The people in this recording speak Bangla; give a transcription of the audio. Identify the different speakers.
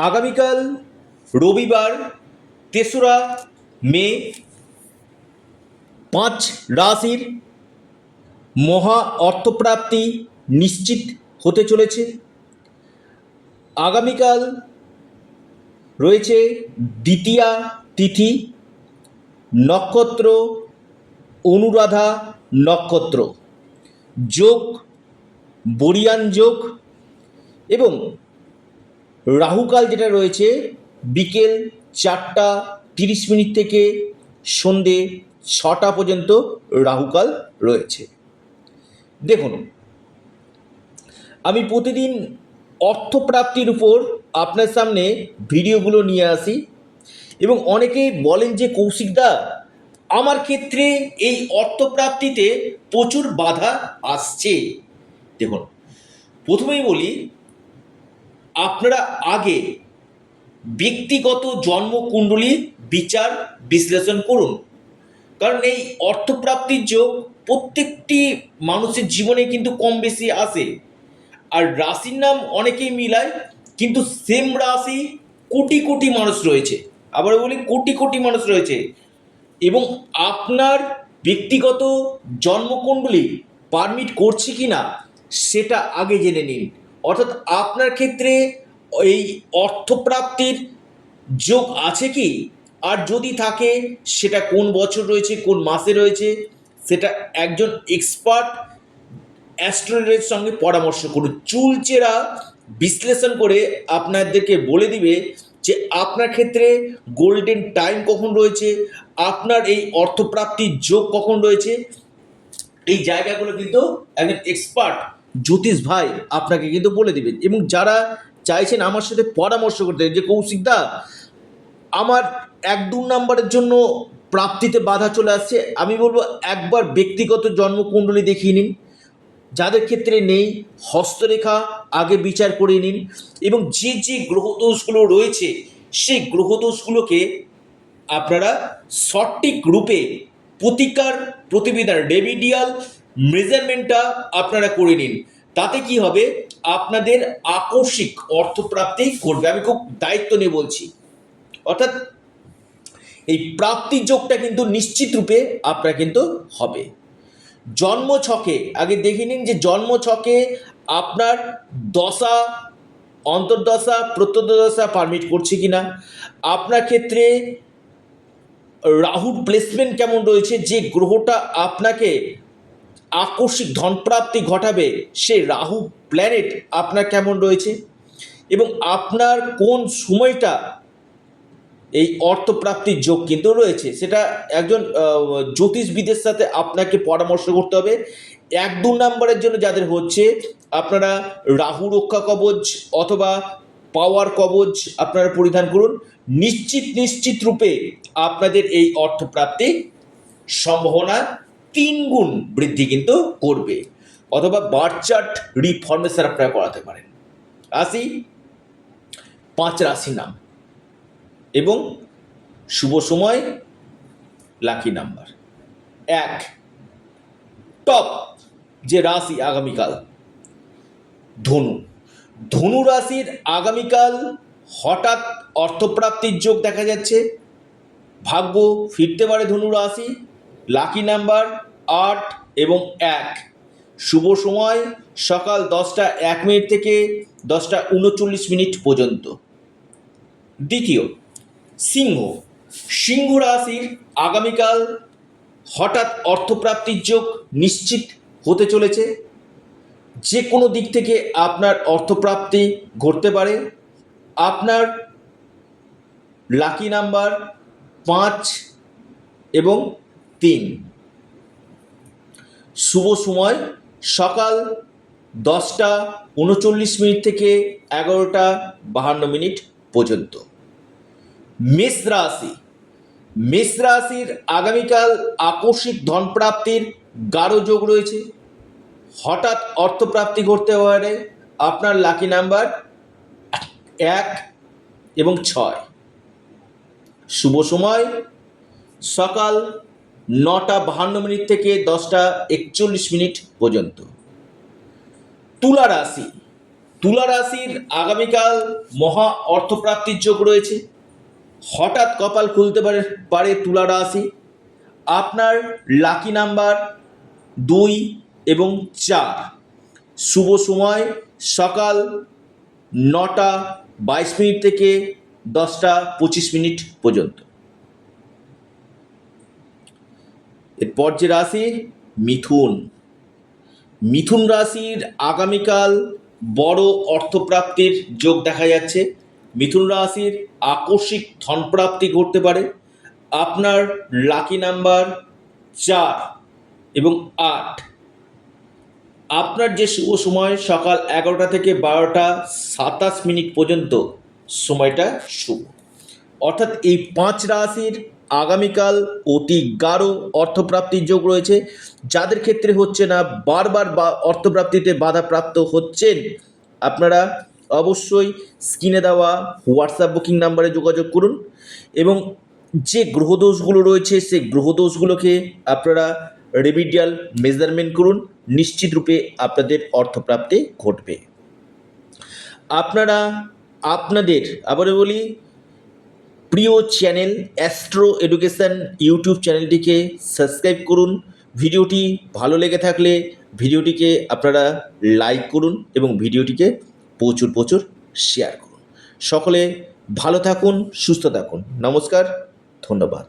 Speaker 1: আগামীকাল রবিবার 3রা মে 5 রাশির মহা অর্থপ্রাপ্তি নিশ্চিত হতে চলেছে। আগামীকাল রয়েছে দ্বিতীয়া তিথি, নক্ষত্র অনুরাধা নক্ষত্র, যোগ বরিয়ান যোগ এবং রাহুকাল যেটা রয়েছে বিকেল 4টা 30 মিনিট থেকে সন্ধে 6টা পর্যন্ত রাহুকাল রয়েছে। দেখুন, আমি প্রতিদিন অর্থপ্রাপ্তির উপর আপনার সামনে ভিডিওগুলো নিয়ে আসি এবং অনেকেই বলেন যে কৌশিকদা, আমার ক্ষেত্রে এই অর্থপ্রাপ্তিতে প্রচুর বাধা আসছে। দেখুন, প্রথমেই বলি, আপনারা আগে ব্যক্তিগত জন্মকুণ্ডলী বিচার বিশ্লেষণ করুন, কারণ এই অর্থপ্রাপ্তির যোগ প্রত্যেকটি মানুষের জীবনে কিন্তু কম বেশি আসে। আর রাশির নাম অনেকেই মিলায়, কিন্তু সেম রাশি কোটি কোটি মানুষ রয়েছে। আবার বলি, কোটি কোটি মানুষ রয়েছে এবং আপনার ব্যক্তিগত জন্মকুণ্ডলী পারমিট করছে কি না সেটা আগে জেনে নিন। অর্থাৎ আপনার ক্ষেত্রে এই অর্থপ্রাপ্তির যোগ আছে কি, আর যদি থাকে সেটা কোন বছর রয়েছে, কোন মাসে রয়েছে, সেটা একজন এক্সপার্ট অ্যাস্ট্রোলজারের সঙ্গে পরামর্শ করুন। চুলচেরা বিশ্লেষণ করে আপনাদেরকে বলে দিবে যে আপনার ক্ষেত্রে গোল্ডেন টাইম কখন রয়েছে, আপনার এই অর্থপ্রাপ্তির যোগ কখন রয়েছে। এই জায়গাগুলো কিন্তু একজন এক্সপার্ট জ্যোতিষ ভাই আপনাকে কিন্তু বলে দিবেন। এবং যারা চাইছেন আমার সাথে পরামর্শ করতে, যে কৌশিকদা, আমার 1-2 নম্বরের জন্য প্রাপ্তিতে বাধা চলে আসছে, আমি বলবো একবার ব্যক্তিগত জন্মকুণ্ডলী দেখিয়ে নিন। যাদের ক্ষেত্রে নেই, হস্তরেখা আগে বিচার করে নিন এবং যে যে গ্রহদোষগুলো রয়েছে সেই গ্রহদোষগুলোকে আপনারা সঠিক রূপে প্রতিকার প্রতিবিধান রেমিডিয়াল মেজারমেন্টটা আপনারা করে নিন। তাতে কি হবে, আপনাদের আকস্মিক অর্থপ্রাপ্তি ঘটবে। আমি খুব দায়িত্ব নিয়ে বলছি। অর্থাৎ এই প্রাপ্তির যোগটা কিন্তু নিশ্চিত রূপে আপনার কিন্তু হবে। জন্মছকে আগে দেখে নিন যে জন্মছকে আপনার দশা, অন্তর্দশা, প্রত্যন্তদশা পারমিট করছে কিনা, আপনার ক্ষেত্রে রাহুর প্লেসমেন্ট কেমন রয়েছে, যে গ্রহটা আপনাকে আকস্মিক ধনপ্রাপ্তি ঘটাবে সেই রাহু প্ল্যানেট আপনার কেমন রয়েছে, এবং আপনার কোন সময়টা এই অর্থপ্রাপ্তির যোগ কিন্তু রয়েছে, সেটা একজন জ্যোতিষবিদের সাথে আপনাকে পরামর্শ করতে হবে। 1-2 নম্বরের জন্য যাদের হচ্ছে, আপনারা রাহু রক্ষা কবচ অথবা পাওয়ার কবচ আপনারা পরিধান করুন। নিশ্চিত রূপে আপনাদের এই অর্থপ্রাপ্তি সম্ভাবনা 3 গুণ বৃদ্ধি কিন্তু করবে। অথবা বার্থ চার্ট রিফরমেশন আপনারা করাতে পারেন। আসি 5 রাশির নাম এবং শুভ সময়, লাকি নাম্বার। 1, টপ যে রাশি আগামীকাল ধনু। ধনু রাশির আগামীকাল হঠাৎ অর্থপ্রাপ্তির যোগ দেখা যাচ্ছে। ভাগ্য ফিরতে পারে ধনু রাশি। লাকি নাম্বার 8 এবং 1। শুভ সময় সকাল 10টা 1 মিনিট থেকে 10টা 39 মিনিট পর্যন্ত। দ্বিতীয়, সিংহ। সিংহ রাশির আগামীকাল হঠাৎ অর্থপ্রাপ্তির যোগ নিশ্চিত হতে চলেছে। যে কোনো দিক থেকে আপনার অর্থপ্রাপ্তি ঘটতে পারে। আপনার লাকি নাম্বার 5 এবং 3। শুভ সময় সকাল 10টা 39 মিনিট থেকে 11টা 52 মিনিট পর্যন্ত। মেষ রাশি। মেষ রাশির আগামীকাল আকস্মিক ধনপ্রাপ্তির গাঢ় যোগ রয়েছে। হঠাৎ অর্থপ্রাপ্তি ঘটতে পারে। আপনার লাকি নাম্বার 1 এবং 6। শুভ সময় সকাল 9টা 52 মিনিট থেকে 10টা 41 মিনিট পর্যন্ত। তুলা রাশি। তুলা রাশির আগামীকাল মহা অর্থপ্রাপ্তির যোগ রয়েছে। হঠাৎ কপাল খুলতে পারে তুলা রাশি। আপনার লাকি নাম্বার 2 এবং 4। শুভ সময় সকাল 9:22 থেকে 10:25 পর্যন্ত। এরপর যে রাশি মিথুন। মিথুন রাশির আগামীকাল বড় অর্থপ্রাপ্তির যোগ দেখা যাচ্ছে। মিথুন রাশির আকস্মিক ধনপ্রাপ্তি ঘটতে পারে। আপনার লাকি নাম্বার 4 এবং 8। আপনার যে শুভ সময় সকাল 11টা থেকে 12:27 পর্যন্ত সময়টা শুভ। অর্থাৎ এই 5 রাশির আগামীকাল অতি গাঢ় অর্থপ্রাপ্তির যোগ রয়েছে। যাদের ক্ষেত্রে হচ্ছে না, বারবার অর্থপ্রাপ্তিতে বাধাপ্রাপ্ত হচ্ছেন, আপনারা অবশ্যই স্ক্রিনে দেওয়া হোয়াটসঅ্যাপ বুকিং নাম্বারে যোগাযোগ করুন এবং যে গ্রহদোষগুলো রয়েছে সেই গ্রহদোষগুলোকে আপনারা রেমিডিয়াল মেজারমেন্ট করুন। নিশ্চিত রূপে আপনাদের অর্থপ্রাপ্তি ঘটবে। আপনারা আপনাদের আবারও বলি প্রিয় চ্যানেল অ্যাস্ট্রো এডুকেশন ইউটিউব চ্যানেলটিকে সাবস্ক্রাইব করুন। ভিডিওটি ভালো লেগে থাকলে ভিডিওটিকে আপনারা লাইক করুন এবং ভিডিওটিকে প্রচুর শেয়ার করুন। সকলে ভালো থাকুন, সুস্থ থাকুন। নমস্কার, ধন্যবাদ।